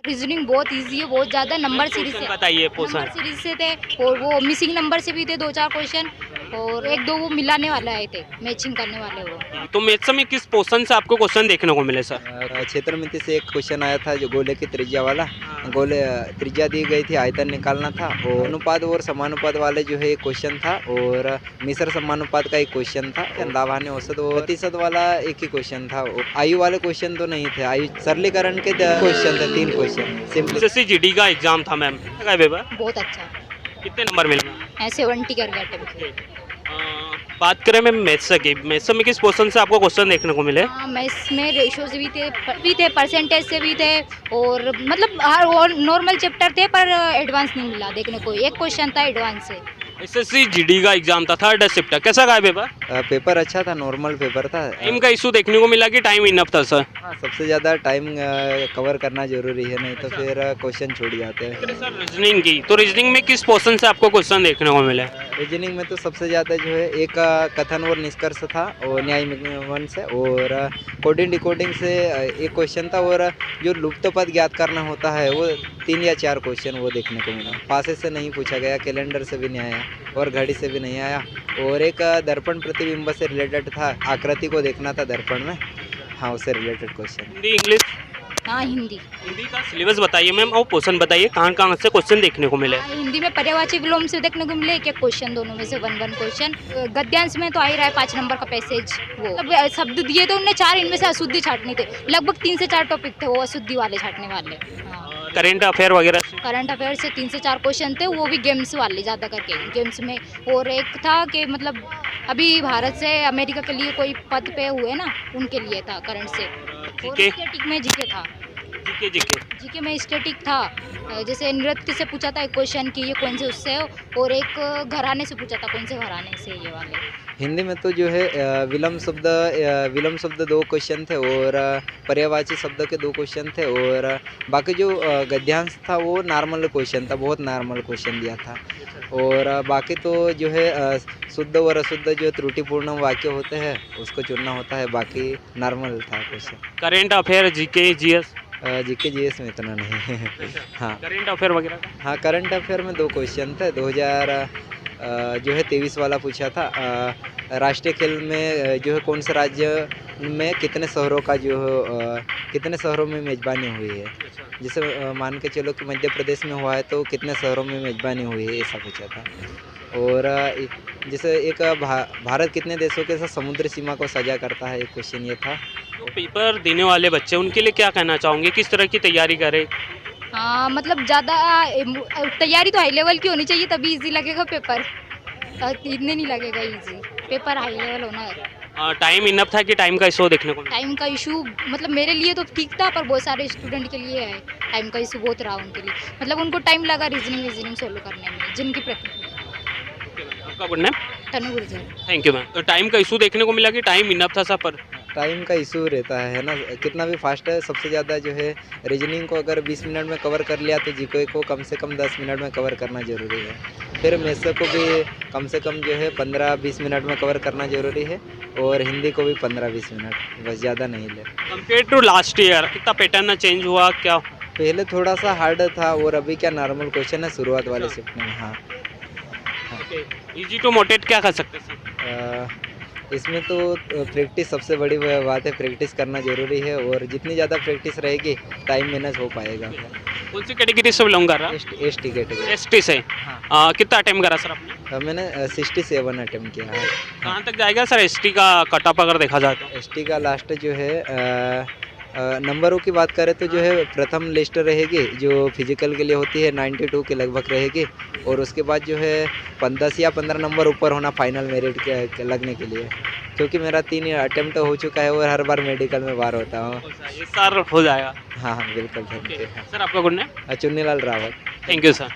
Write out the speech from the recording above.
Reasoning बहुत easy है, बहुत ज़्यादा नंबर सीरीज से बताइए नंबर पोषण। सीरीज से थे और वो मिसिंग नंबर से भी थे 2-4 क्वेश्चन और 1-2 वो मिलाने वाले आए थे, मैचिंग करने वाले वो। तो मैथ्स में किस पोर्शन से आपको क्वेश्चन देखने को मिले सर? क्षेत्रमिति से एक क्वेश्चन आया था जो गोले की त्रिज्या वाला। गोले त्रिज्या दी गई थी, आयतन निकालना था और अनुपात और समानुपात वाले जो है एक क्वेश्चन था और मिश्र समानुपात का एक क्वेश्चन था। लाभान्य औसत और प्रतिशत वाला एक ही क्वेश्चन था। आयु वाले क्वेश्चन तो नहीं थे, आयु सरलीकरण के क्वेश्चन थे, 3 क्वेश्चन सिंपल। एसएससी जीडी का एग्जाम था मैम, क्या पेपर? बहुत अच्छा, कितने नंबर मिले? 70 कर गए अटेम्प्ट। बात करें मैम मैथ्स की, मैथ्स में किस पोर्शन से आपको क्वेश्चन देखने को मिले? हाँ, मैं इसमें रेशो से भी थे, परसेंटेज से भी थे और मतलब हर और नॉर्मल चैप्टर थे पर एडवांस नहीं मिला देखने को। एक क्वेश्चन था एडवांस से। एसएससी जीडी का एग्जाम था, थर्ड शिफ्ट, कैसा गया पेपर? पेपर अच्छा था, नॉर्मल पेपर था। टाइम का इशू देखने को मिला कि टाइम इनफ था सर? हाँ, सबसे ज़्यादा टाइम कवर करना जरूरी है, नहीं तो फिर क्वेश्चन छूट जाते हैं। सर रीजनिंग की, तो रीजनिंग में किस पोर्शन से आपको क्वेश्चन देखने को मिले? रीजनिंग में तो सबसे ज़्यादा जो है एक कथन और निष्कर्ष था और न्याय वन से और कोडिंग डिकोडिंग से एक क्वेश्चन था और जो लुप्त पद ज्ञात करना होता है वो 3 या 4 क्वेश्चन वो देखने को मिला। पासे से नहीं पूछा गया, कैलेंडर से भी नहीं आया और घड़ी से भी नहीं आया और एक दर्पण प्रतिबिंब से रिलेटेड था, आकृति को देखना था दर्पण में, हाँ उससे रिलेटेड क्वेश्चन। हिंदी इंग्लिश? हाँ, हिंदी। हिंदी का सिलेबस बताइए मैम और पोर्शन बताइए, कहाँ कहाँ से क्वेश्चन देखने को मिले? हाँ, हिंदी में पर्यायवाची विलोम से देखने को मिले एक क्वेश्चन, दोनों में से 1-1 क्वेश्चन। गद्यांश में तो आ ही रहा है 5 नंबर का पैसेज, वो अब शब्द दिए तो उनने 4, इनमें से अशुद्धि छाटनी थे। लगभग 3 से 4 टॉपिक थे वो अशुद्धि वाले छाटने वाले। हाँ, करेंट अफेयर वगैरह से? करंट अफेयर से 3 से 4 क्वेश्चन थे, वो भी गेम्स वाले ज़्यादा करके गेम्स में। और एक था कि मतलब अभी भारत से अमेरिका के लिए कोई पद पे हुए ना, उनके लिए था करंट से। और जीके? स्टैटिक में जीके था। जीके जीके जीके में स्टैटिक था, जैसे नृत्य से पूछा था एक क्वेश्चन कि ये कौन से उससे है और एक घराने से पूछा था कौन से घराने से, ये वाले। हिंदी में तो जो है विलम्ब शब्द 2 क्वेश्चन थे और पर्यायवाची शब्द के 2 क्वेश्चन थे और बाकी जो गद्यांश था वो नॉर्मल क्वेश्चन था, बहुत नॉर्मल क्वेश्चन दिया था और बाकी तो जो है शुद्ध और अशुद्ध जो त्रुटिपूर्ण वाक्य होते हैं उसको चुनना होता है, बाकी नॉर्मल था question. Current affair GK GS? GK GS में इतना नहीं है। हाँ करेंट अफेयर वगैरह का? हाँ, करंट अफेयर में 2 क्वेश्चन थे। 2000 जो है 23 वाला पूछा था, राष्ट्रीय खेल में जो है कौन से राज्य में कितने शहरों का जो कितने शहरों में मेज़बानी हुई है। जैसे मान के चलो कि मध्य प्रदेश में हुआ है तो कितने शहरों में मेज़बानी हुई है, ऐसा पूछा था। और जैसे एक भारत कितने देशों के साथ समुद्री सीमा को साझा करता है, एक क्वेश्चन ये था। तो पेपर देने वाले बच्चे उनके लिए क्या कहना चाहोगे, किस तरह की तैयारी करें? हाँ, मतलब ज़्यादा तैयारी तो हाई लेवल की होनी चाहिए तभी इजी लगेगा पेपर, इतने नहीं लगेगा इजी। पेपर हाई लेवल होना है। टाइम इनफ था कि टाइम का इशू देखने को मिला? टाइम का इशू मतलब मेरे लिए तो ठीक था पर बहुत सारे स्टूडेंट के लिए है, टाइम का इशू बहुत रहा उनके लिए। मतलब उनको टाइम लगा रीजनिंग सोल्व करने में, जिनकी आपका good name? Tanu Gurjar. Thank you ma'am. तो टाइम का इशू देखने को मिला कि टाइम इनफ था सब पर? टाइम का इशू रहता है ना, कितना भी फास्ट है। सबसे ज़्यादा जो है रीजनिंग को अगर 20 मिनट में कवर कर लिया तो जीके को कम से कम 10 मिनट में कवर करना ज़रूरी है। फिर मैथ्स को भी कम से कम जो है 15-20 मिनट में कवर करना ज़रूरी है और हिंदी को भी 15-20 मिनट, बस ज़्यादा नहीं ले। कंपेयर टू लास्ट ईयर कितना पैटर्न चेंज हुआ क्या? पहले थोड़ा सा हार्ड था और अभी क्या नॉर्मल क्वेश्चन है शुरुआत वाले शिफ्ट में। हाँ, इजी टू मोटेट क्या कर सकते हैं? इसमें तो प्रैक्टिस सबसे बड़ी बात है, प्रैक्टिस करना ज़रूरी है और जितनी ज़्यादा प्रैक्टिस रहेगी टाइम मैनेज हो पाएगा। कौन सी कैटेगरी से बिलोंग कर रहा? ST category. एसटी से? कितना अटेम्प्ट करा सर आपने? मैंने 67 अटेम्प्ट किया है। कहाँ तक जाएगा सर एसटी का कट ऑफ अगर देखा जाए तो? एसटी का लास्ट जो है नंबरों की बात करें तो जो है प्रथम लिस्ट रहेगी जो फिजिकल के लिए होती है 92 के लगभग रहेगी और उसके बाद जो है 10 या 15 नंबर ऊपर होना फाइनल मेरिट के लगने के लिए, क्योंकि मेरा 3 अटेम्प्ट हो चुका है और हर बार मेडिकल में बार होता हूँ। ये सर हो जाएगा। हाँ हाँ बिल्कुल, थैंक यू। सर आपका good name? Chunnilal Rawat. Thank you sir.